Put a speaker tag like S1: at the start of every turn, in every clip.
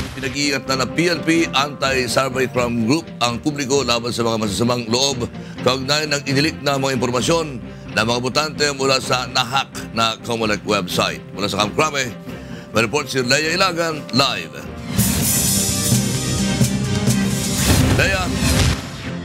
S1: at pinag-iingat na ng PNP Anti-Cybercrime Group ang publiko laban sa mga masasamang loob kaugnay ng inilik na mga impormasyon ng mga botante mula sa nahack na Comelec website. Mula sa Camp Crame, may report si Leia Ilagan live. Leia.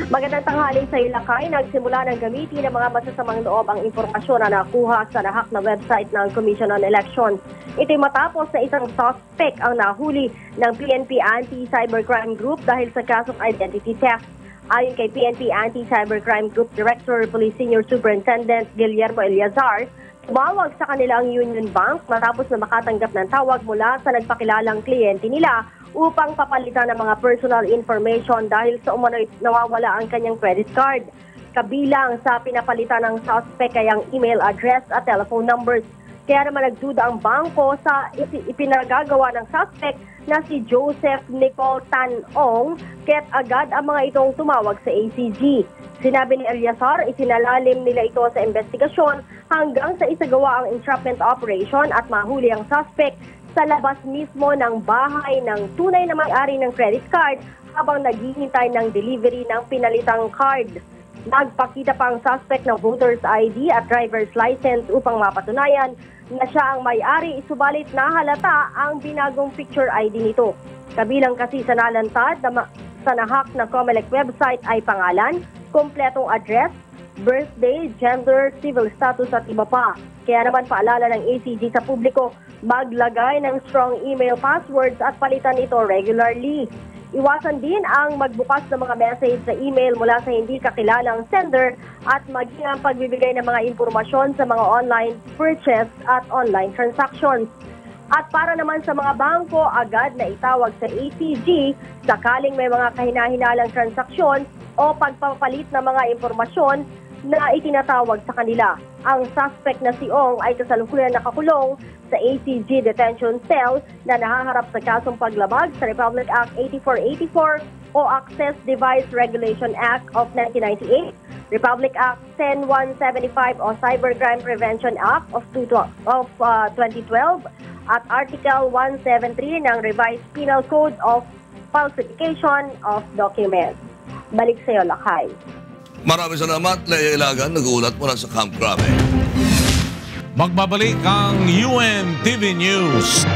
S2: Magandang tanghali sa Ilacay. Nagsimula ng gamitin ng mga masasamang loob ang impormasyon na nakuha sa nahack na website ng Commission on Elections. Ito'y matapos na isang suspect ang nahuli ng PNP Anti-Cybercrime Group dahil sa kasong identity theft. Ayon kay PNP Anti-Cybercrime Group Director Police Senior Superintendent Guillermo Eliazar, tumawag sa kanilang Union Bank matapos na makatanggap ng tawag mula sa nagpakilalang kliyente nila upang papalitan ng mga personal information dahil sa umano'y nawawala ang kanyang credit card. Kabilang sa pinapalitan ng suspect ay ang email address at telephone numbers. Kaya naman nagduda ang bangko sa ipinagagawa ng suspect na si Joseph Nicole Tanong, kaya't agad ang mga itong tumawag sa ACG. Sinabi ni Eliazar, isinalalim nila ito sa investigasyon hanggang sa isagawa ang entrapment operation at mahuli ang suspect sa labas mismo ng bahay ng tunay na may-ari ng credit card habang naghihintay ng delivery ng pinalitang card. Nagpakita pa ang suspect ng voter's ID at driver's license upang mapatunayan na siya ang may-ari, subalit nahalata ang binagong picture ID nito. Kabilang kasi sa nalantad sa nahack na Comelec website ay pangalan, kompletong address, birthday, gender, civil status at iba pa. Kaya naman paalala ng ACG sa publiko, maglagay ng strong email passwords at palitan ito regularly. Iwasan din ang magbukas ng mga message sa email mula sa hindi kakilalang sender at maging ang pagbibigay ng mga impormasyon sa mga online purchase at online transactions. At para naman sa mga bangko, agad na itawag sa ACG sakaling may mga kahinahinalang transaksyon o pagpapalit ng mga impormasyon na itinatawag sa kanila. Ang suspect na si Ong ay kasalukuyan nakakulong sa ACG Detention Cell na nahaharap sa kasong paglabag sa Republic Act 8484 o Access Device Regulation Act of 1998, Republic Act 10175 o Cybercrime Prevention Act of 2012 at Article 173 ng Revised Penal Code of Falsification of Documents. Balik sa iyo, Lakay.
S1: Maraming salamat, Leia Ilagan, nag-uulat mula sa Camp Crame.
S3: Magbabalik ang UNTV News.